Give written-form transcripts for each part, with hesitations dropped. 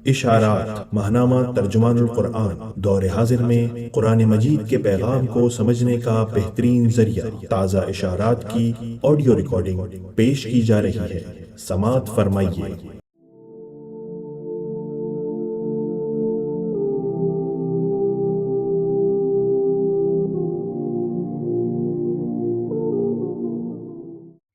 اشارات ماہنامہ ترجمان القرآن دور حاضر میں قرآن مجید کے پیغام کو سمجھنے کا بہترین ذریعہ تازہ اشارات کی آڈیو ریکارڈنگ پیش کی جا رہی ہے، سماعت فرمائیے۔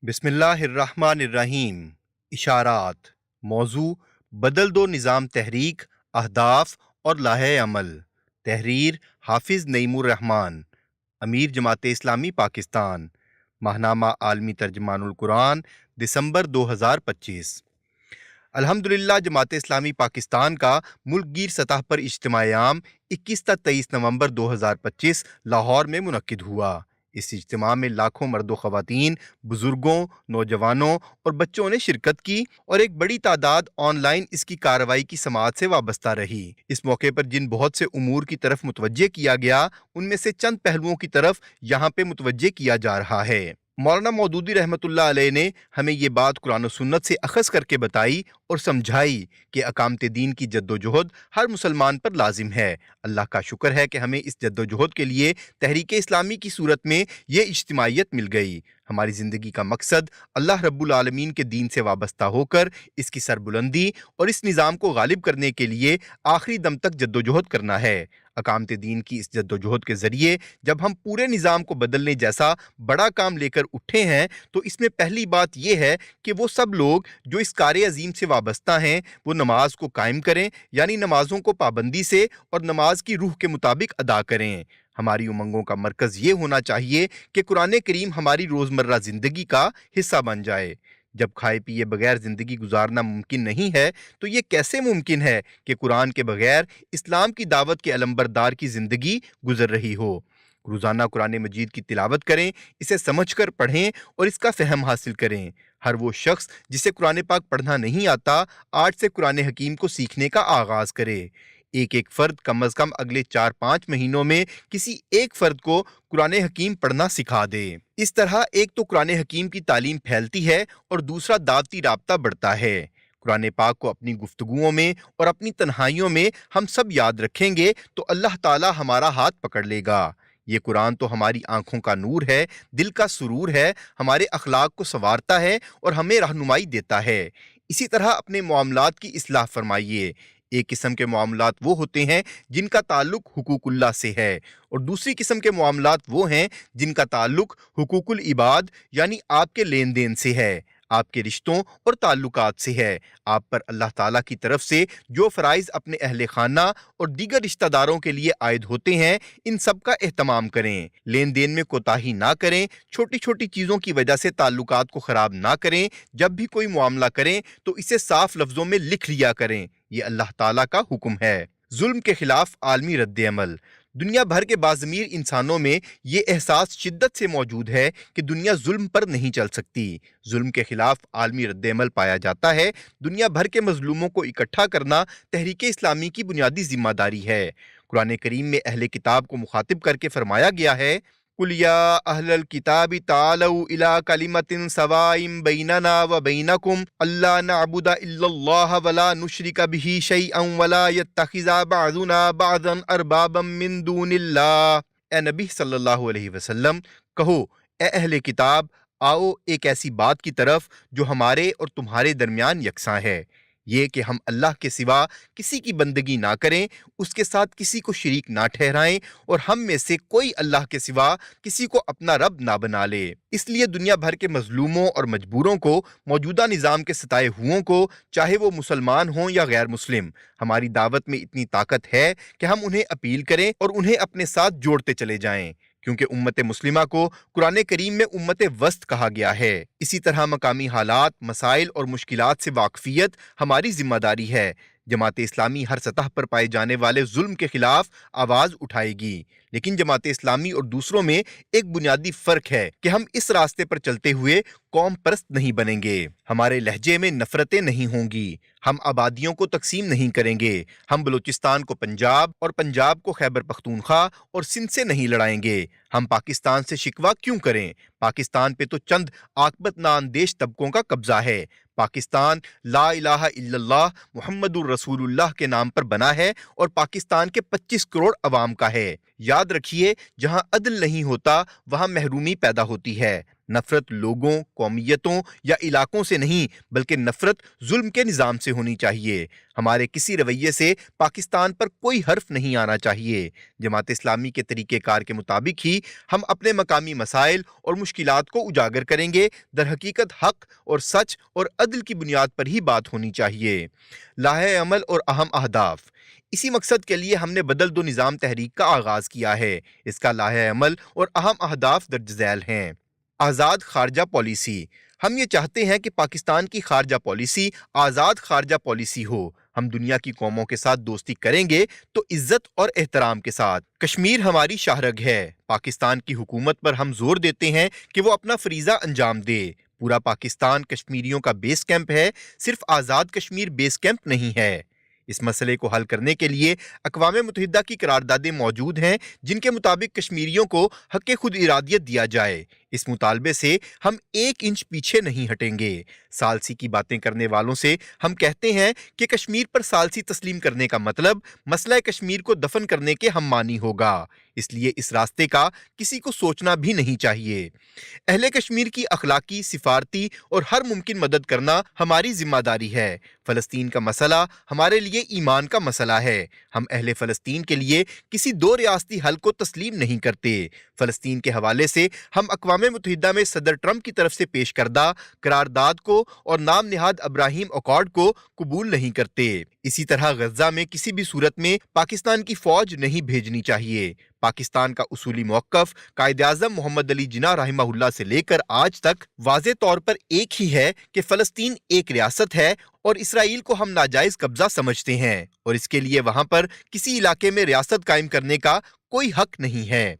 بسم اللہ الرحمن الرحیم۔ اشارات۔ موضوع: بدل دو نظام تحریک، اہداف اور لائحہ عمل۔ تحریر: حافظ نعیم الرحمن، امیر جماعت اسلامی پاکستان۔ ماہنامہ عالمی ترجمان القرآن، دسمبر 2025۔ الحمدللہ جماعت اسلامی پاکستان کا ملک گیر سطح پر اجتماع عام 21 تا 23 نومبر 2025 لاہور میں منعقد ہوا۔ اس اجتماع میں لاکھوں مرد و خواتین، بزرگوں، نوجوانوں اور بچوں نے شرکت کی اور ایک بڑی تعداد آن لائن اس کی کارروائی کی سماعت سے وابستہ رہی۔ اس موقع پر جن بہت سے امور کی طرف متوجہ کیا گیا، ان میں سے چند پہلوؤں کی طرف یہاں پہ متوجہ کیا جا رہا ہے۔ مولانا مودودی رحمۃ اللہ علیہ نے ہمیں یہ بات قرآن و سنت سے اخذ کر کے بتائی اور سمجھائی کہ اقامت دین کی جد و جہد ہر مسلمان پر لازم ہے۔ اللہ کا شکر ہے کہ ہمیں اس جد و جہد کے لیے تحریک اسلامی کی صورت میں یہ اجتماعیت مل گئی۔ ہماری زندگی کا مقصد اللہ رب العالمین کے دین سے وابستہ ہو کر اس کی سربلندی اور اس نظام کو غالب کرنے کے لیے آخری دم تک جد و جہد کرنا ہے۔ اقامت دین کی اس جد و جہد کے ذریعے جب ہم پورے نظام کو بدلنے جیسا بڑا کام لے کر اٹھے ہیں تو اس میں پہلی بات یہ ہے کہ وہ سب لوگ جو اس کار عظیم سے وابستہ ہیں وہ نماز کو قائم کریں، یعنی نمازوں کو پابندی سے اور نماز کی روح کے مطابق ادا کریں۔ ہماری امنگوں کا مرکز یہ ہونا چاہیے کہ قرآن کریم ہماری روزمرہ زندگی کا حصہ بن جائے۔ جب کھائے پیے بغیر زندگی گزارنا ممکن نہیں ہے تو یہ کیسے ممکن ہے کہ قرآن کے بغیر اسلام کی دعوت کے علمبردار کی زندگی گزر رہی ہو؟ روزانہ قرآن مجید کی تلاوت کریں، اسے سمجھ کر پڑھیں اور اس کا فہم حاصل کریں۔ ہر وہ شخص جسے قرآن پاک پڑھنا نہیں آتا، آج سے قرآن حکیم کو سیکھنے کا آغاز کرے۔ ایک فرد کم از کم اگلے 4-5 مہینوں میں کسی ایک فرد کو قرآن حکیم پڑھنا سکھا دے۔ اس طرح ایک تو قرآن حکیم کی تعلیم پھیلتی ہے اور دوسرا دعوتی رابطہ بڑھتا ہے۔ قرآن پاک کو اپنی گفتگوؤں میں اور اپنی تنہائیوں میں ہم سب یاد رکھیں گے تو اللہ تعالی ہمارا ہاتھ پکڑ لے گا۔ یہ قرآن تو ہماری آنکھوں کا نور ہے، دل کا سرور ہے، ہمارے اخلاق کو سنوارتا ہے اور ہمیں رہنمائی دیتا ہے۔ اسی طرح اپنے معاملات کی اصلاح فرمائیے۔ ایک قسم کے معاملات وہ ہوتے ہیں جن کا تعلق حقوق اللہ سے ہے اور دوسری قسم کے معاملات وہ ہیں جن کا تعلق حقوق العباد یعنی آپ کے لین دین سے ہے، آپ کے رشتوں اور تعلقات سے ہے۔ آپ پر اللہ تعالیٰ کی طرف سے جو فرائض اپنے اہل خانہ اور دیگر رشتہ داروں کے لیے عائد ہوتے ہیں، ان سب کا اہتمام کریں۔ لین دین میں کوتاہی نہ کریں، چھوٹی چھوٹی چیزوں کی وجہ سے تعلقات کو خراب نہ کریں۔ جب بھی کوئی معاملہ کریں تو اسے صاف لفظوں میں لکھ لیا کریں، یہ اللہ تعالیٰ کا حکم ہے۔ ظلم کے خلاف عالمی رد عمل۔ دنیا بھر کے باضمیر انسانوں میں یہ احساس شدت سے موجود ہے کہ دنیا ظلم پر نہیں چل سکتی۔ ظلم کے خلاف عالمی رد عمل پایا جاتا ہے۔ دنیا بھر کے مظلوموں کو اکٹھا کرنا تحریک اسلامی کی بنیادی ذمہ داری ہے۔ قرآن کریم میں اہل کتاب کو مخاطب کر کے فرمایا گیا ہے، قُلْ يَا أَهْلَ الْكِتَابِ تَعَالَوْا إِلَىٰ كَلِمَةٍ سَوَاءٍ بَيْنَنَا وَبَيْنَكُمْ أَلَّا نَعْبُدَ إِلَّا اللَّهَ وَلَا نُشْرِكَ بِهِ شَيْئًا وَلَا يَتَّخِذَ بَعْضُنَا بَعْضًا أَرْبَابًا مِّن دُونِ اللَّهِ۔ اے نبی صلی اللہ علیہ وسلم کہو، اے اہل کتاب، آؤ ایک ایسی بات کی طرف جو ہمارے اور تمہارے درمیان یکساں ہے، یہ کہ ہم اللہ کے سوا کسی کی بندگی نہ کریں، اس کے ساتھ کسی کو شریک نہ ٹھہرائیں اور ہم میں سے کوئی اللہ کے سوا کسی کو اپنا رب نہ بنا لے۔ اس لیے دنیا بھر کے مظلوموں اور مجبوروں کو، موجودہ نظام کے ستائے ہوئوں کو، چاہے وہ مسلمان ہوں یا غیر مسلم، ہماری دعوت میں اتنی طاقت ہے کہ ہم انہیں اپیل کریں اور انہیں اپنے ساتھ جوڑتے چلے جائیں، کیونکہ امت مسلمہ کو قرآن کریم میں امت وسط کہا گیا ہے۔ اسی طرح مقامی حالات، مسائل اور مشکلات سے واقفیت ہماری ذمہ داری ہے۔ جماعت اسلامی ہر سطح پر پائے جانے والے ظلم کے خلاف آواز اٹھائے گی، لیکن جماعت اسلامی اور دوسروں میں ایک بنیادی فرق ہے کہ ہم اس راستے پر چلتے ہوئے قوم پرست نہیں بنیں گے۔ ہمارے لہجے میں نفرتیں نہیں ہوں گی، ہم آبادیوں کو تقسیم نہیں کریں گے، ہم بلوچستان کو پنجاب اور پنجاب کو خیبر پختونخوا اور سندھ سے نہیں لڑائیں گے۔ ہم پاکستان سے شکوہ کیوں کریں؟ پاکستان پہ تو چند عاقبت نااندیش طبقوں کا قبضہ ہے۔ پاکستان لا الہ الا اللہ محمد الرسول اللہ کے نام پر بنا ہے اور پاکستان کے 25 کروڑ عوام کا ہے۔ یاد رکھیے، جہاں عدل نہیں ہوتا وہاں محرومی پیدا ہوتی ہے۔ نفرت لوگوں، قومیتوں یا علاقوں سے نہیں بلکہ نفرت ظلم کے نظام سے ہونی چاہیے۔ ہمارے کسی رویے سے پاکستان پر کوئی حرف نہیں آنا چاہیے۔ جماعت اسلامی کے طریقہ کار کے مطابق ہی ہم اپنے مقامی مسائل اور مشکلات کو اجاگر کریں گے۔ در حقیقت حق اور سچ اور عدل کی بنیاد پر ہی بات ہونی چاہیے۔ لاہے عمل اور اہم اہداف۔ اسی مقصد کے لیے ہم نے بدل دو نظام تحریک کا آغاز کیا ہے۔ اس کا لاہے عمل اور اہم اہداف درج ذیل ہیں۔ آزاد خارجہ پالیسی۔ ہم یہ چاہتے ہیں کہ پاکستان کی خارجہ پالیسی آزاد خارجہ پالیسی ہو۔ ہم دنیا کی قوموں کے ساتھ دوستی کریں گے تو عزت اور احترام کے ساتھ۔ کشمیر ہماری شاہرگ ہے۔ پاکستان کی حکومت پر ہم زور دیتے ہیں کہ وہ اپنا فریضہ انجام دے۔ پورا پاکستان کشمیریوں کا بیس کیمپ ہے، صرف آزاد کشمیر بیس کیمپ نہیں ہے۔ اس مسئلے کو حل کرنے کے لیے اقوام متحدہ کی قراردادیں موجود ہیں جن کے مطابق کشمیریوں کو حق خود ارادیت دیا جائے۔ اس مطالبے سے ہم 1 انچ پیچھے نہیں ہٹیں گے۔ ثالثی کی باتیں کرنے والوں سے ہم کہتے ہیں کہ کشمیر پر ثالثی تسلیم کرنے کا مطلب مسئلہ کشمیر کو دفن کرنے کے ہم مانی ہوگا، اس لیے اس راستے کا کسی کو سوچنا بھی نہیں چاہیے۔ اہل کشمیر کی اخلاقی، سفارتی اور ہر ممکن مدد کرنا ہماری ذمہ داری ہے۔ فلسطین کا مسئلہ ہمارے لیے ایمان کا مسئلہ ہے۔ ہم اہل فلسطین کے لیے کسی 2 ریاستی حل کو تسلیم نہیں کرتے۔ فلسطین کے حوالے سے ہم اقوام متحدہ میں صدر ٹرمپ کی طرف سے پیش کردہ قرارداد کو اور نام نہاد ابراہیم اکارڈ کو قبول نہیں کرتے۔ اسی طرح غزہ میں کسی بھی صورت میں پاکستان کی فوج نہیں بھیجنی چاہیے۔ پاکستان کا اصولی موقف قائد اعظم محمد علی جناح رحمہ اللہ سے لے کر آج تک واضح طور پر ایک ہی ہے کہ فلسطین ایک ریاست ہے اور اسرائیل کو ہم ناجائز قبضہ سمجھتے ہیں اور اس کے لیے وہاں پر کسی علاقے میں ریاست قائم کرنے کا کوئی حق نہیں ہے۔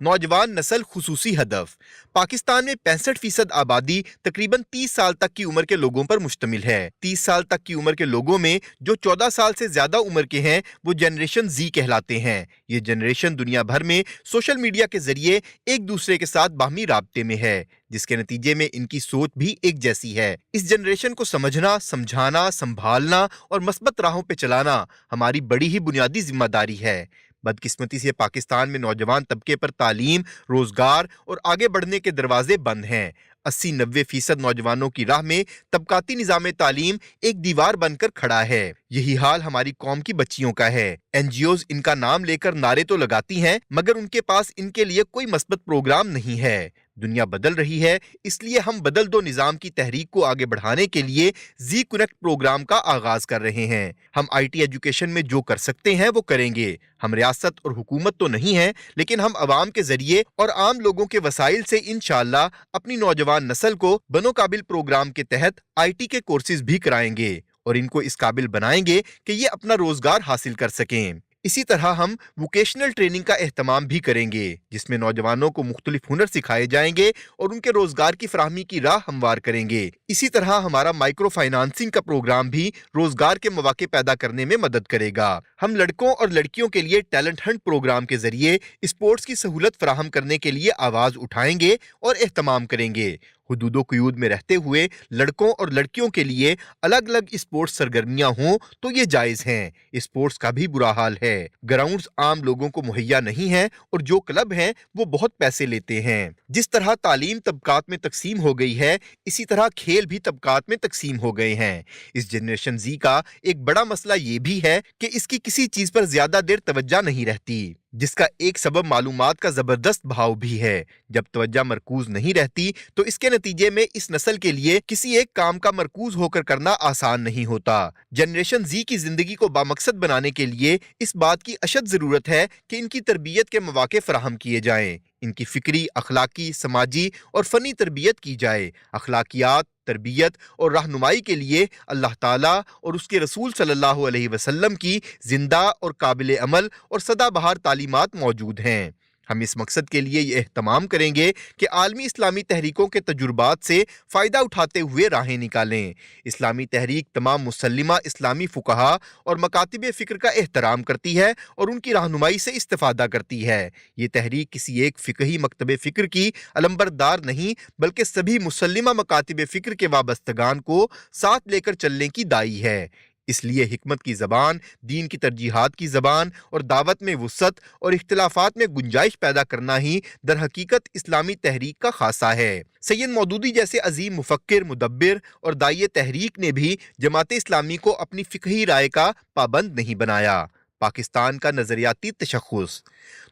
نوجوان نسل خصوصی ہدف۔ پاکستان میں 65% آبادی تقریباً 30 سال تک کی عمر کے لوگوں پر مشتمل ہے۔ 30 سال تک کی عمر کے لوگوں میں جو 14 سال سے زیادہ عمر کے ہیں وہ جنریشن زی کہلاتے ہیں۔ یہ جنریشن دنیا بھر میں سوشل میڈیا کے ذریعے ایک دوسرے کے ساتھ باہمی رابطے میں ہے، جس کے نتیجے میں ان کی سوچ بھی ایک جیسی ہے۔ اس جنریشن کو سمجھنا، سمجھانا، سنبھالنا اور مثبت راہوں پہ چلانا ہماری بڑی ہی بنیادی ذمہ داری ہے۔ بدقسمتی سے پاکستان میں نوجوان طبقے پر تعلیم، روزگار اور آگے بڑھنے کے دروازے بند ہیں۔ 80-90% نوجوانوں کی راہ میں طبقاتی نظام تعلیم ایک دیوار بن کر کھڑا ہے۔ یہی حال ہماری قوم کی بچیوں کا ہے۔ NGOs ان کا نام لے کر نعرے تو لگاتی ہیں مگر ان کے پاس ان کے لیے کوئی مثبت پروگرام نہیں ہے۔ دنیا بدل رہی ہے، اس لیے ہم بدل دو نظام کی تحریک کو آگے بڑھانے کے لیے زی کنیکٹ پروگرام کا آغاز کر رہے ہیں۔ ہم IT ایجوکیشن میں جو کر سکتے ہیں وہ کریں گے۔ ہم ریاست اور حکومت تو نہیں ہیں، لیکن ہم عوام کے ذریعے اور عام لوگوں کے وسائل سے انشاءاللہ اپنی نوجوان نسل کو بنو قابل پروگرام کے تحت IT کے کورسز بھی کرائیں گے اور ان کو اس قابل بنائیں گے کہ یہ اپنا روزگار حاصل کر سکیں۔ اسی طرح ہم ووکیشنل ٹریننگ کا اہتمام بھی کریں گے، جس میں نوجوانوں کو مختلف ہنر سکھائے جائیں گے اور ان کے روزگار کی فراہمی کی راہ ہموار کریں گے۔ اسی طرح ہمارا مائکرو فائنانسنگ کا پروگرام بھی روزگار کے مواقع پیدا کرنے میں مدد کرے گا۔ ہم لڑکوں اور لڑکیوں کے لیے ٹیلنٹ ہنٹ پروگرام کے ذریعے اسپورٹس کی سہولت فراہم کرنے کے لیے آواز اٹھائیں گے اور اہتمام کریں گے۔ حدود و قیود میں رہتے ہوئے لڑکوں اور لڑکیوں کے لیے الگ الگ اسپورٹس سرگرمیاں ہوں تو یہ جائز ہیں۔ اسپورٹس کا بھی برا حال ہے، گراؤنڈز عام لوگوں کو مہیا نہیں ہیں اور جو کلب ہیں وہ بہت پیسے لیتے ہیں۔ جس طرح تعلیم طبقات میں تقسیم ہو گئی ہے، اسی طرح کھیل بھی طبقات میں تقسیم ہو گئے ہیں۔ اس جنریشن زی کا ایک بڑا مسئلہ یہ بھی ہے کہ اس کی کسی چیز پر زیادہ دیر توجہ نہیں رہتی، جس کا ایک سبب معلومات کا زبردست بہاؤ بھی ہے۔ جب توجہ مرکوز نہیں رہتی تو اس کے نتیجے میں اس نسل کے لیے کسی ایک کام کا مرکوز ہو کر کرنا آسان نہیں ہوتا۔ جنریشن زی کی زندگی کو بامقصد بنانے کے لیے اس بات کی اشد ضرورت ہے کہ ان کی تربیت کے مواقع فراہم کیے جائیں۔ ان کی فکری، اخلاقی، سماجی اور فنی تربیت کی جائے۔ اخلاقیات، تربیت اور رہنمائی کے لیے اللہ تعالیٰ اور اس کے رسول صلی اللہ علیہ وسلم کی زندہ اور قابل عمل اور سدا بہار تعلیمات موجود ہیں۔ ہم اس مقصد کے لیے یہ اہتمام کریں گے کہ عالمی اسلامی تحریکوں کے تجربات سے فائدہ اٹھاتے ہوئے راہیں نکالیں۔ اسلامی تحریک تمام مسلمہ اسلامی فقہا اور مکاتب فکر کا احترام کرتی ہے اور ان کی رہنمائی سے استفادہ کرتی ہے۔ یہ تحریک کسی ایک فقہی مکتب فکر کی علمبردار نہیں بلکہ سبھی مسلمہ مکاتب فکر کے وابستگان کو ساتھ لے کر چلنے کی داعی ہے۔ اس لیے حکمت کی زبان، دین کی ترجیحات کی زبان اور دعوت میں وسعت اور اختلافات میں گنجائش پیدا کرنا ہی در حقیقت اسلامی تحریک کا خاصہ ہے۔ سید مودودی جیسے عظیم مفکر، مدبر اور داعیہ تحریک نے بھی جماعت اسلامی کو اپنی فقہی رائے کا پابند نہیں بنایا۔ پاکستان کا نظریاتی تشخص۔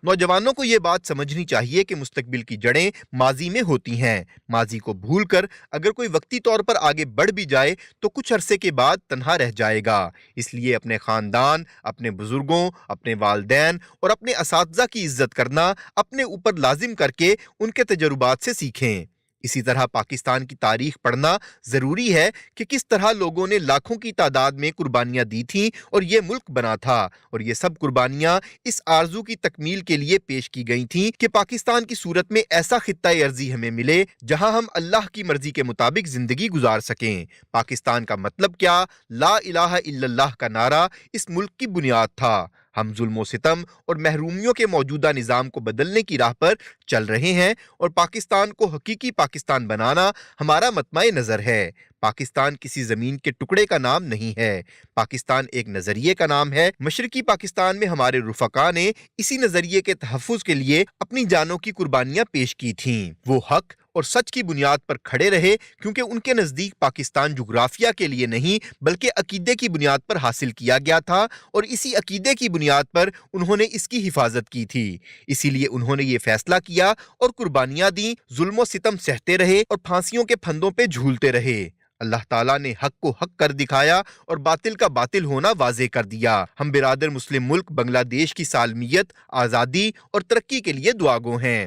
نوجوانوں کو یہ بات سمجھنی چاہیے کہ مستقبل کی جڑیں ماضی میں ہوتی ہیں۔ ماضی کو بھول کر اگر کوئی وقتی طور پر آگے بڑھ بھی جائے تو کچھ عرصے کے بعد تنہا رہ جائے گا۔ اس لیے اپنے خاندان، اپنے بزرگوں، اپنے والدین اور اپنے اساتذہ کی عزت کرنا اپنے اوپر لازم کر کے ان کے تجربات سے سیکھیں۔ اسی طرح پاکستان کی تاریخ پڑھنا ضروری ہے کہ کس طرح لوگوں نے لاکھوں کی تعداد میں قربانیاں دی تھیں اور یہ ملک بنا تھا، اور یہ سب قربانیاں اس آرزو کی تکمیل کے لیے پیش کی گئی تھیں کہ پاکستان کی صورت میں ایسا خطہ ارضی ہمیں ملے جہاں ہم اللہ کی مرضی کے مطابق زندگی گزار سکیں۔ پاکستان کا مطلب کیا؟ لا الہ الا اللہ کا نعرہ اس ملک کی بنیاد تھا۔ ہم ظلم و ستم اور محرومیوں کے موجودہ نظام کو بدلنے کی راہ پر چل رہے ہیں اور پاکستان کو حقیقی پاکستان بنانا ہمارا مطمع نظر ہے۔ پاکستان کسی زمین کے ٹکڑے کا نام نہیں ہے، پاکستان ایک نظریے کا نام ہے۔ مشرقی پاکستان میں ہمارے رفقا نے اسی نظریے کے تحفظ کے لیے اپنی جانوں کی قربانیاں پیش کی تھیں۔ وہ حق اور سچ کی بنیاد پر کھڑے رہے کیونکہ ان کے نزدیک پاکستان جغرافیہ کے لیے نہیں بلکہ عقیدے کی بنیاد پر حاصل کیا گیا تھا، اور اسی عقیدے کی بنیاد پر انہوں نے اس کی حفاظت کی تھی۔ اسی لیے انہوں نے یہ فیصلہ کیا اور قربانیاں دیں، ظلم و ستم سہتے رہے اور پھانسیوں کے پھندوں پہ جھولتے رہے۔ اللہ تعالیٰ نے حق کو حق کر دکھایا اور باطل کا باطل ہونا واضح کر دیا۔ ہم برادر مسلم ملک بنگلہ دیش کی سالمیت، آزادی اور ترقی کے لیے دعاگو ہیں۔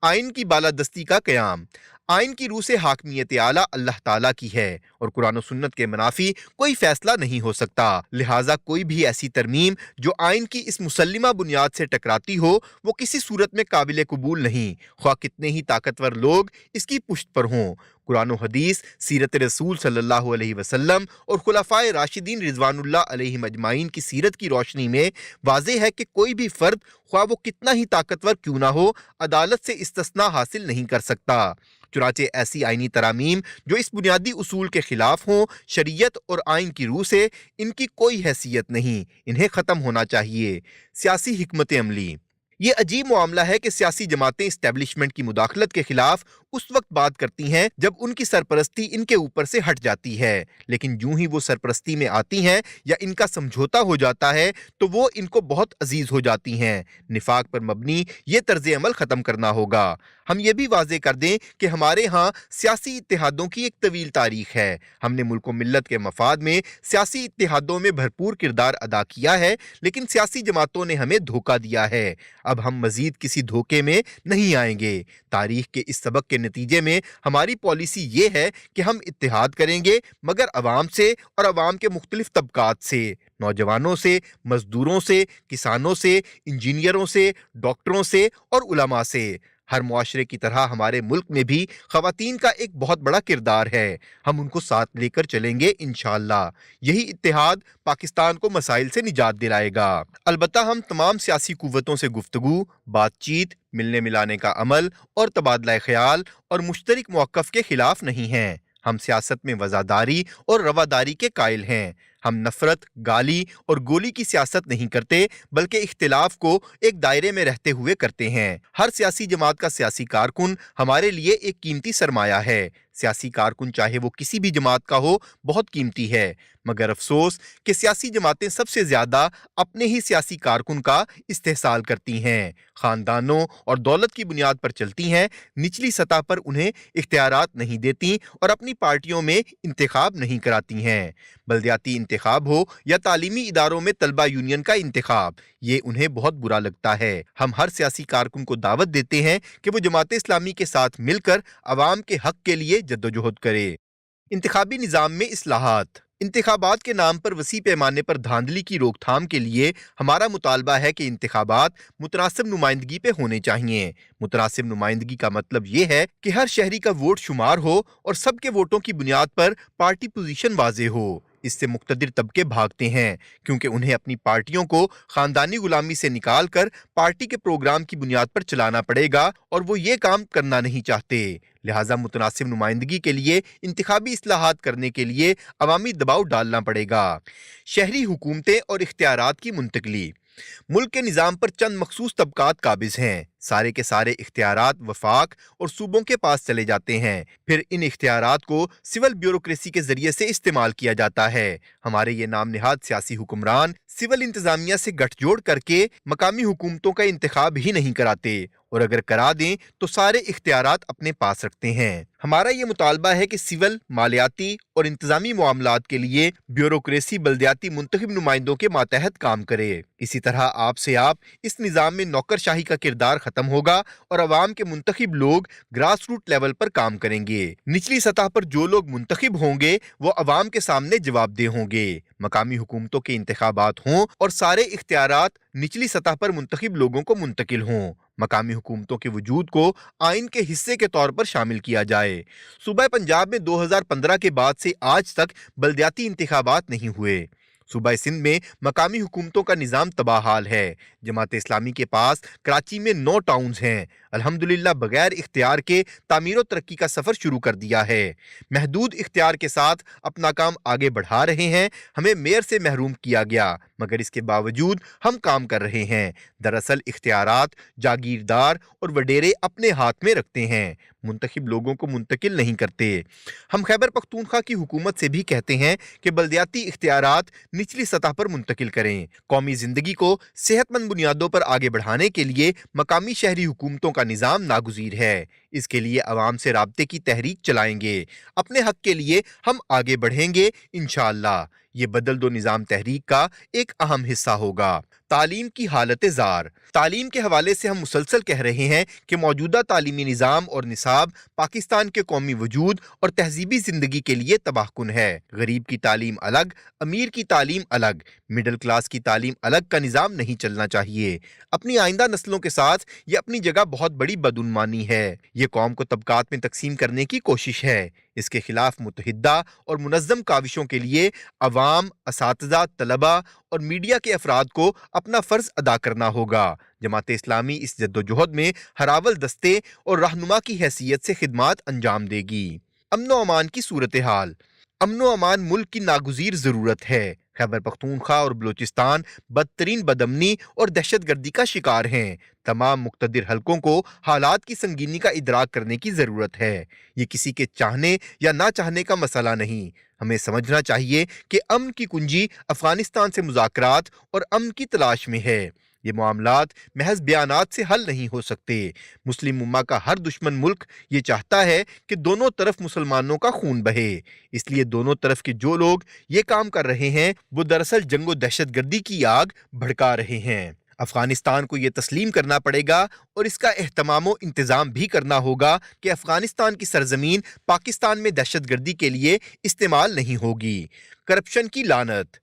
آئین کی بالادستی کا قیام۔ آئین کی روح سے حاکمیت اعلیٰ اللہ تعالیٰ کی ہے اور قرآن و سنت کے منافی کوئی فیصلہ نہیں ہو سکتا، لہٰذا کوئی بھی ایسی ترمیم جو آئین کی اس مسلمہ بنیاد سے ٹکراتی ہو وہ کسی صورت میں قابل قبول نہیں، خواہ کتنے ہی طاقتور لوگ اس کی پشت پر ہوں۔ قرآن و حدیث، سیرت رسول صلی اللہ علیہ وسلم اور خلفائے راشدین رضوان اللہ علیہم اجمعین کی سیرت کی روشنی میں واضح ہے کہ کوئی بھی فرد خواہ وہ کتنا ہی طاقتور کیوں نہ ہو عدالت سے استثناء حاصل نہیں کر سکتا۔ چنانچہ ایسی آئینی ترامیم جو اس بنیادی اصول کے خلاف ہوں، شریعت اور آئین کی روح سے ان کی کوئی حیثیت نہیں، انہیں ختم ہونا چاہیے۔ سیاسی حکمت عملی۔ یہ عجیب معاملہ ہے کہ سیاسی جماعتیں اسٹیبلشمنٹ کی مداخلت کے خلاف اس وقت بات کرتی ہیں جب ان کی سرپرستی ان کے اوپر سے ہٹ جاتی ہے، لیکن جوں ہی وہ سرپرستی میں آتی ہیں یا ان کا سمجھوتا ہو جاتا ہے تو وہ ان کو بہت عزیز ہو جاتی ہیں۔ نفاق پر مبنی یہ طرز عمل ختم کرنا ہوگا۔ ہم یہ بھی واضح کر دیں کہ ہمارے ہاں سیاسی اتحادوں کی ایک طویل تاریخ ہے۔ ہم نے ملک و ملت کے مفاد میں سیاسی اتحادوں میں بھرپور کردار ادا کیا ہے، لیکن سیاسی جماعتوں نے ہمیں دھوکہ دیا ہے۔ اب ہم مزید کسی دھوکے میں نہیں آئیں گے۔ تاریخ کے اس سبق کے نتیجے میں ہماری پالیسی یہ ہے کہ ہم اتحاد کریں گے، مگر عوام سے اور عوام کے مختلف طبقات سے، نوجوانوں سے، مزدوروں سے، کسانوں سے، انجینئروں سے، ڈاکٹروں سے اور علماء سے۔ ہر معاشرے کی طرح ہمارے ملک میں بھی خواتین کا ایک بہت بڑا کردار ہے، ہم ان کو ساتھ لے کر چلیں گے انشاءاللہ۔ یہی اتحاد پاکستان کو مسائل سے نجات دلائے گا۔ البتہ ہم تمام سیاسی قوتوں سے گفتگو، بات چیت، ملنے ملانے کا عمل اور تبادلہ خیال اور مشترک موقف کے خلاف نہیں ہیں۔ ہم سیاست میں وفاداری اور رواداری کے قائل ہیں۔ ہم نفرت، گالی اور گولی کی سیاست نہیں کرتے بلکہ اختلاف کو ایک دائرے میں رہتے ہوئے کرتے ہیں۔ ہر سیاسی جماعت کا سیاسی کارکن ہمارے لیے ایک قیمتی سرمایہ ہے۔ سیاسی کارکن چاہے وہ کسی بھی جماعت کا ہو بہت قیمتی ہے، مگر افسوس کہ سیاسی جماعتیں سب سے زیادہ اپنے ہی سیاسی کارکن کا استحصال کرتی ہیں، خاندانوں اور دولت کی بنیاد پر چلتی ہیں، نچلی سطح پر انہیں اختیارات نہیں دیتی اور اپنی پارٹیوں میں انتخاب نہیں کراتی ہیں۔ بلدیاتی انتخاب ہو یا تعلیمی اداروں میں طلبہ یونین کا انتخاب، یہ انہیں بہت برا لگتا ہے۔ ہم ہر سیاسی کارکن کو دعوت دیتے ہیں کہ وہ جماعت اسلامی کے ساتھ مل کر عوام کے حق کے لیے جدوجہد کرے۔ انتخابی نظام میں اصلاحات۔ انتخابات کے نام پر وسیع پیمانے پر دھاندلی کی روک تھام کے لیے ہمارا مطالبہ ہے کہ انتخابات متناسب نمائندگی پہ ہونے چاہیے۔ متناسب نمائندگی کا مطلب یہ ہے کہ ہر شہری کا ووٹ شمار ہو اور سب کے ووٹوں کی بنیاد پر پارٹی پوزیشن واضح ہو۔ اس سے مقتدر طبقے بھاگتے ہیں کیونکہ انہیں اپنی پارٹیوں کو خاندانی غلامی سے نکال کر پارٹی کے پروگرام کی بنیاد پر چلانا پڑے گا اور وہ یہ کام کرنا نہیں چاہتے۔ لہٰذا متناسب نمائندگی کے لیے انتخابی اصلاحات کرنے کے لیے عوامی دباؤ ڈالنا پڑے گا۔ شہری حکومتیں اور اختیارات کی منتقلی۔ ملک کے نظام پر چند مخصوص طبقات قابض ہیں۔ سارے کے سارے اختیارات وفاق اور صوبوں کے پاس چلے جاتے ہیں، پھر ان اختیارات کو سول بیوروکریسی کے ذریعے سے استعمال کیا جاتا ہے۔ ہمارے یہ نام نہاد سیاسی حکمران سول انتظامیہ سے گٹھ جوڑ کر کے مقامی حکومتوں کا انتخاب ہی نہیں کراتے، اور اگر کرا دیں تو سارے اختیارات اپنے پاس رکھتے ہیں۔ ہمارا یہ مطالبہ ہے کہ سول، مالیاتی اور انتظامی معاملات کے لیے بیوروکریسی بلدیاتی منتخب نمائندوں کے ماتحت کام کرے۔ اسی طرح آپ اس نظام میں نوکر شاہی کا کردار ختم ہوگا اور عوام کے منتخب لوگ گراس روٹ لیول پر کام کریں گے۔ نچلی سطح پر جو لوگ منتخب ہوں گے وہ عوام کے سامنے جواب دہ ہوں گے۔ مقامی حکومتوں کے انتخابات ہوں اور سارے اختیارات نچلی سطح پر منتخب لوگوں کو منتقل ہوں۔ مقامی حکومتوں کے وجود کو آئین کے حصے کے طور پر شامل کیا جائے۔ صوبہ پنجاب میں 2015 کے بعد سے آج تک بلدیاتی انتخابات نہیں ہوئے۔ صوبہ سندھ میں مقامی حکومتوں کا نظام تباہ حال ہے۔ جماعت اسلامی کے پاس کراچی میں 9 ٹاؤنز ہیں۔ الحمدللہ بغیر اختیار کے تعمیر و ترقی کا سفر شروع کر دیا ہے۔ محدود اختیار کے ساتھ اپنا کام آگے بڑھا رہے ہیں۔ ہمیں میئر سے محروم کیا گیا، مگر اس کے باوجود ہم کام کر رہے ہیں۔ دراصل اختیارات جاگیردار اور وڈیرے اپنے ہاتھ میں رکھتے ہیں، منتخب لوگوں کو منتقل نہیں کرتے۔ ہم خیبر پختونخوا کی حکومت سے بھی کہتے ہیں کہ بلدیاتی اختیارات نچلی سطح پر منتقل کریں۔ قومی زندگی کو صحت مند بنیادوں پر آگے بڑھانے کے لیے مقامی شہری حکومتوں کا نظام ناگزیر ہے۔ اس کے لیے عوام سے رابطے کی تحریک چلائیں گے۔ اپنے حق کے لیے ہم آگے بڑھیں گے انشاءاللہ۔ یہ بدل دو نظام تحریک کا ایک اہم حصہ ہوگا۔ تعلیم کی حالت زار۔ تعلیم کے حوالے سے ہم مسلسل کہہ رہے ہیں کہ موجودہ تعلیمی نظام اور نصاب پاکستان کے قومی وجود اور تہذیبی زندگی کے لیے تباہ کن ہے۔ غریب کی تعلیم الگ، امیر کی تعلیم الگ، مڈل کلاس کی تعلیم الگ کا نظام نہیں چلنا چاہیے۔ اپنی آئندہ نسلوں کے ساتھ یہ اپنی جگہ بہت بڑی بدعنوانی ہے۔ یہ قوم کو طبقات میں تقسیم کرنے کی کوشش ہے۔ اس کے خلاف متحدہ اور منظم کاوشوں کے لیے عوام، اساتذہ، طلباء اور میڈیا کے افراد کو اپنا فرض ادا کرنا ہوگا۔ جماعت اسلامی اس جدوجہد میں ہراول دستے اور رہنما کی حیثیت سے خدمات انجام دے گی۔ امن و امان کی صورتحال۔ امن و امان ملک کی ناگزیر ضرورت ہے۔ خیبر پختونخوا اور بلوچستان بدترین بدامنی اور دہشت گردی کا شکار ہیں۔ تمام مقتدر حلقوں کو حالات کی سنگینی کا ادراک کرنے کی ضرورت ہے۔ یہ کسی کے چاہنے یا نہ چاہنے کا مسئلہ نہیں۔ ہمیں سمجھنا چاہیے کہ امن کی کنجی افغانستان سے مذاکرات اور امن کی تلاش میں ہے۔ یہ معاملات محض بیانات سے حل نہیں ہو سکتے۔ مسلم امہ کا ہر دشمن ملک یہ چاہتا ہے کہ دونوں طرف مسلمانوں کا خون بہے۔ اس لیے دونوں طرف کے جو لوگ یہ کام کر رہے ہیں وہ دراصل جنگ و دہشت گردی کی آگ بھڑکا رہے ہیں۔ افغانستان کو یہ تسلیم کرنا پڑے گا اور اس کا اہتمام و انتظام بھی کرنا ہوگا کہ افغانستان کی سرزمین پاکستان میں دہشت گردی کے لیے استعمال نہیں ہوگی۔ کرپشن کی لعنت۔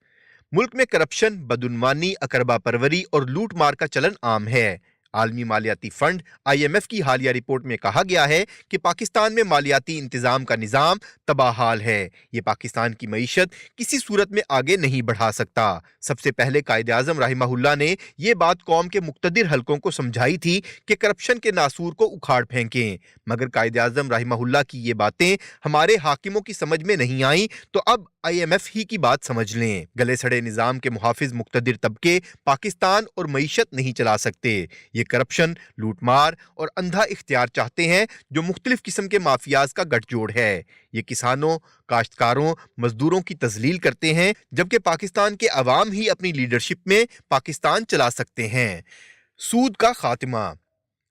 ملک میں کرپشن، بدعنوانی، اقربا پروری اور لوٹ مار کا چلن عام ہے۔ عالمی مالیاتی فنڈ IMF کی حالیہ رپورٹ میں کہا گیا ہے کہ پاکستان میں مالیاتی انتظام کا نظام تباہ حال ہے۔ یہ پاکستان کی معیشت کسی صورت میں آگے نہیں بڑھا سکتا۔ سب سے پہلے قائد اعظم رحمہ اللہ نے یہ بات قوم کے مقتدر حلقوں کو سمجھائی تھی کہ کرپشن کے ناسور کو اکھاڑ پھینکیں، مگر قائد اعظم رحمہ اللہ کی یہ باتیں ہمارے حاکموں کی سمجھ میں نہیں آئیں تو اب IMF ہی کی بات سمجھ لیں۔ گلے سڑے نظام کے محافظ مقتدر طبقے پاکستان اور معیشت نہیں چلا سکتے۔ یہ کرپشن، لوٹ مار اور اندھا اختیار چاہتے ہیں جو مختلف قسم کے مافیاز کا گٹھ جوڑ ہے۔ یہ کسانوں، کاشتکاروں، مزدوروں کی تذلیل کرتے ہیں، جبکہ پاکستان کے عوام ہی اپنی لیڈرشپ میں پاکستان چلا سکتے ہیں۔ سود کا خاتمہ۔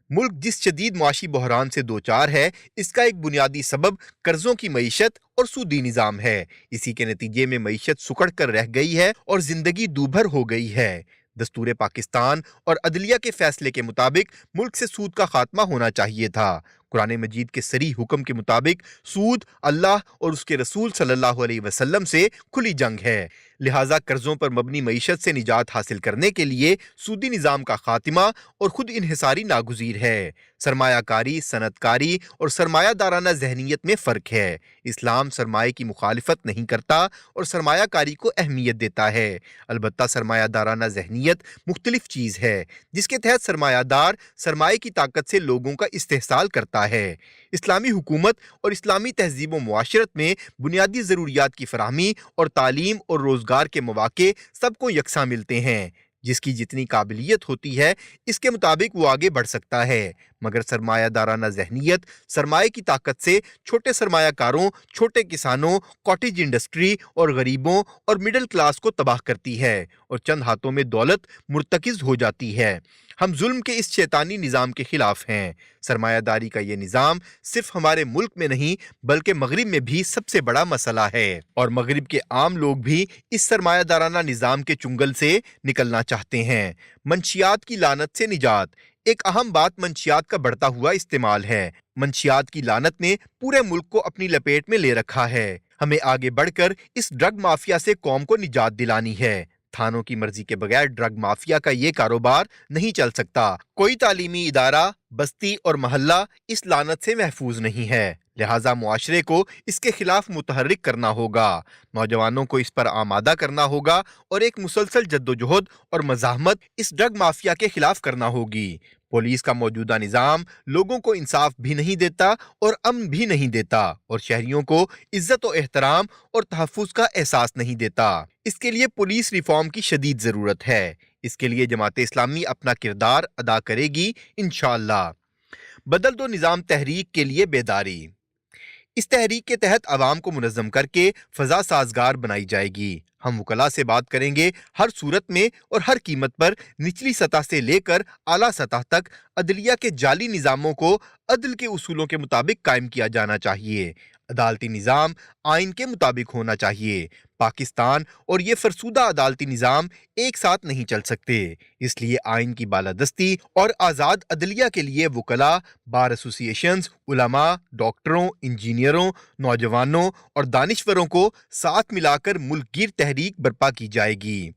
ملک جس شدید معاشی بحران سے دوچار ہے، اس کا ایک بنیادی سبب قرضوں کی معیشت اور سودی نظام ہے۔ اسی کے نتیجے میں معیشت سکڑ کر رہ گئی ہے اور زندگی دوبھر ہو گئی ہے۔ دستور پاکستان اور عدلیہ کے فیصلے کے مطابق ملک سے سود کا خاتمہ ہونا چاہیے تھا۔ قرآن مجید کے صریح حکم کے مطابق سود اللہ اور اس کے رسول صلی اللہ علیہ وسلم سے کھلی جنگ ہے، لہٰذا قرضوں پر مبنی معیشت سے نجات حاصل کرنے کے لیے سودی نظام کا خاتمہ اور خود انحصاری ناگزیر ہے۔ سرمایہ کاری، صنعت کاری اور سرمایہ دارانہ ذہنیت میں فرق ہے۔ اسلام سرمایہ کی مخالفت نہیں کرتا اور سرمایہ کاری کو اہمیت دیتا ہے، البتہ سرمایہ دارانہ ذہنیت مختلف چیز ہے جس کے تحت سرمایہ دار سرمایہ کی طاقت سے لوگوں کا استحصال کرتا ہے۔ اسلامی حکومت اور اسلامی تہذیب و معاشرت میں بنیادی ضروریات کی فراہمی اور تعلیم اور روزگار کے مواقع سب کو یکساں ملتے ہیں۔ جس کی جتنی قابلیت ہوتی ہے اس کے مطابق وہ آگے بڑھ سکتا ہے، مگر سرمایہ دارانہ ذہنیت سرمایہ کی طاقت سے چھوٹے سرمایہ کاروں، چھوٹے کسانوں، کاٹیج انڈسٹری اور غریبوں اور مڈل کلاس کو تباہ کرتی ہے اور چند ہاتھوں میں دولت مرتکز ہو جاتی ہے۔ ہم ظلم کے اس شیطانی نظام کے خلاف ہیں۔ سرمایہ داری کا یہ نظام صرف ہمارے ملک میں نہیں بلکہ مغرب میں بھی سب سے بڑا مسئلہ ہے، اور مغرب کے عام لوگ بھی اس سرمایہ دارانہ نظام کے چنگل سے نکلنا چاہتے ہیں۔ منشیات کی لعنت سے نجات۔ ایک اہم بات منشیات کا بڑھتا ہوا استعمال ہے۔ منشیات کی لعنت نے پورے ملک کو اپنی لپیٹ میں لے رکھا ہے۔ ہمیں آگے بڑھ کر اس ڈرگ مافیا سے قوم کو نجات دلانی ہے۔ تھانوں کی مرضی کے بغیر ڈرگ مافیا کا یہ کاروبار نہیں چل سکتا۔ کوئی تعلیمی ادارہ، بستی اور محلہ اس لعنت سے محفوظ نہیں ہے، لہٰذا معاشرے کو اس کے خلاف متحرک کرنا ہوگا، نوجوانوں کو اس پر آمادہ کرنا ہوگا اور ایک مسلسل جدوجہد اور مزاحمت اس ڈرگ مافیا کے خلاف کرنا ہوگی۔ پولیس کا موجودہ نظام لوگوں کو انصاف بھی نہیں دیتا اور امن بھی نہیں دیتا، اور شہریوں کو عزت و احترام اور تحفظ کا احساس نہیں دیتا۔ اس کے لیے پولیس ریفارم کی شدید ضرورت ہے۔ اس کے لیے جماعت اسلامی اپنا کردار ادا کرے گی انشاءاللہ۔ بدل دو نظام تحریک کے لیے بیداری۔ اس تحریک کے تحت عوام کو منظم کر کے فضا سازگار بنائی جائے گی۔ ہم وکلاء سے بات کریں گے، ہر صورت میں اور ہر قیمت پر نچلی سطح سے لے کر اعلیٰ سطح تک عدلیہ کے جعلی نظاموں کو عدل کے اصولوں کے مطابق قائم کیا جانا چاہیے۔ عدالتی نظام آئین کے مطابق ہونا چاہیے۔ پاکستان اور یہ فرسودہ عدالتی نظام ایک ساتھ نہیں چل سکتے، اس لیے آئین کی بالادستی اور آزاد عدلیہ کے لیے وکلاء، بار ایسوسی ایشنز، علماء، ڈاکٹروں، انجینئروں، نوجوانوں اور دانشوروں کو ساتھ ملا کر ملک گیر تحریک برپا کی جائے گی۔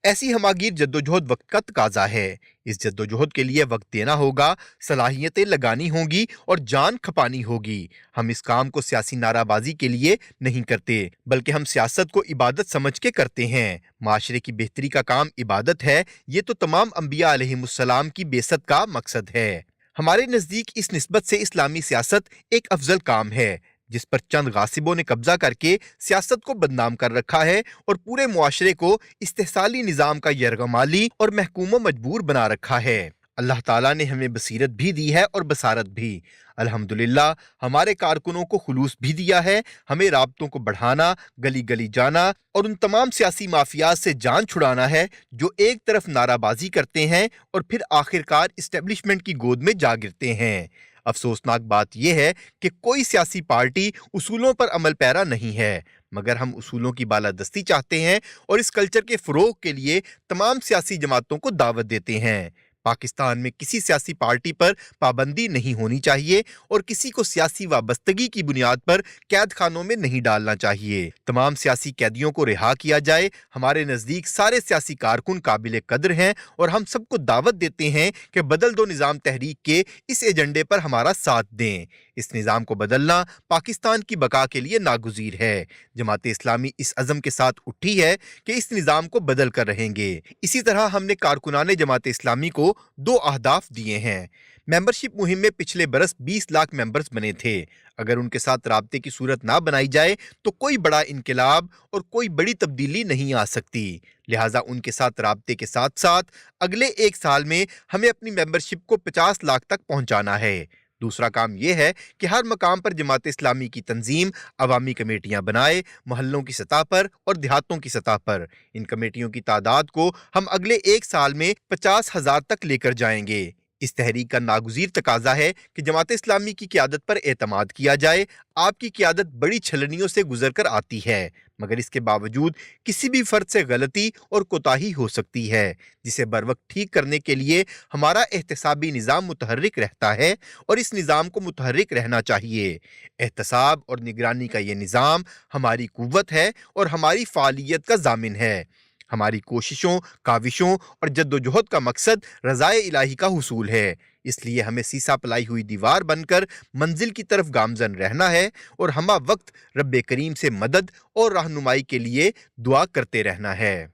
ایسی ہماگیر جدوجہد وقت کا تقاضا ہے۔ اس جدوجہد کے لیے وقت دینا ہوگا، صلاحیتیں لگانی ہوں گی اور جان کھپانی ہوگی۔ ہم اس کام کو سیاسی نعرہ بازی کے لیے نہیں کرتے بلکہ ہم سیاست کو عبادت سمجھ کے کرتے ہیں۔ معاشرے کی بہتری کا کام عبادت ہے، یہ تو تمام انبیاء علیہم السلام کی بعثت کا مقصد ہے۔ ہمارے نزدیک اس نسبت سے اسلامی سیاست ایک افضل کام ہے جس پر چند غاصبوں نے قبضہ کر کے سیاست کو بدنام کر رکھا ہے اور پورے معاشرے کو استحصالی نظام کا یرغمالی اور محکوم و مجبور بنا رکھا ہے۔ اللہ تعالیٰ نے ہمیں بصیرت بھی دی ہے اور بصارت بھی۔ الحمدللہ ہمارے کارکنوں کو خلوص بھی دیا ہے۔ ہمیں رابطوں کو بڑھانا، گلی گلی جانا اور ان تمام سیاسی مافیاز سے جان چھڑانا ہے جو ایک طرف نعرہ بازی کرتے ہیں اور پھر آخرکار اسٹیبلشمنٹ کی گود میں جا گرتے ہیں۔ افسوسناک بات یہ ہے کہ کوئی سیاسی پارٹی اصولوں پر عمل پیرا نہیں ہے، مگر ہم اصولوں کی بالادستی چاہتے ہیں اور اس کلچر کے فروغ کے لیے تمام سیاسی جماعتوں کو دعوت دیتے ہیں۔ پاکستان میں کسی سیاسی پارٹی پر پابندی نہیں ہونی چاہیے اور کسی کو سیاسی وابستگی کی بنیاد پر قید خانوں میں نہیں ڈالنا چاہیے۔ تمام سیاسی قیدیوں کو رہا کیا جائے۔ ہمارے نزدیک سارے سیاسی کارکن قابل قدر ہیں اور ہم سب کو دعوت دیتے ہیں کہ بدل دو نظام تحریک کے اس ایجنڈے پر ہمارا ساتھ دیں۔ اس نظام کو بدلنا پاکستان کی بقا کے لیے ناگزیر ہے۔ جماعت اسلامی اس عزم کے ساتھ اٹھی ہے کہ اس نظام کو بدل کر رہیں گے۔ اسی طرح ہم نے کارکنان جماعت اسلامی کو 2 اہداف دیے ہیں۔ ممبرشپ مہم میں پچھلے برس 20 لاکھ ممبرز بنے تھے۔ اگر ان کے ساتھ رابطے کی صورت نہ بنائی جائے تو کوئی بڑا انقلاب اور کوئی بڑی تبدیلی نہیں آ سکتی، لہٰذا ان کے ساتھ رابطے کے ساتھ ساتھ اگلے 1 سال میں ہمیں اپنی ممبرشپ کو 50 لاکھ تک پہنچانا ہے۔ دوسرا کام یہ ہے کہ ہر مقام پر جماعت اسلامی کی تنظیم عوامی کمیٹیاں بنائے، محلوں کی سطح پر اور دیہاتوں کی سطح پر۔ ان کمیٹیوں کی تعداد کو ہم اگلے 1 سال میں 50,000 تک لے کر جائیں گے۔ اس تحریک کا ناگزیر تقاضا ہے کہ جماعت اسلامی کی قیادت پر اعتماد کیا جائے۔ آپ کی قیادت بڑی چھلنیوں سے گزر کر آتی ہے، مگر اس کے باوجود کسی بھی فرد سے غلطی اور کوتاہی ہو سکتی ہے، جسے بروقت ٹھیک کرنے کے لیے ہمارا احتسابی نظام متحرک رہتا ہے اور اس نظام کو متحرک رہنا چاہیے۔ احتساب اور نگرانی کا یہ نظام ہماری قوت ہے اور ہماری فعالیت کا ضامن ہے۔ ہماری کوششوں، کاوشوں اور جدوجہد کا مقصد رضائے الہی کا حصول ہے۔ اس لیے ہمیں سیسا پلائی ہوئی دیوار بن کر منزل کی طرف گامزن رہنا ہے اور ہمہ وقت رب کریم سے مدد اور رہنمائی کے لیے دعا کرتے رہنا ہے۔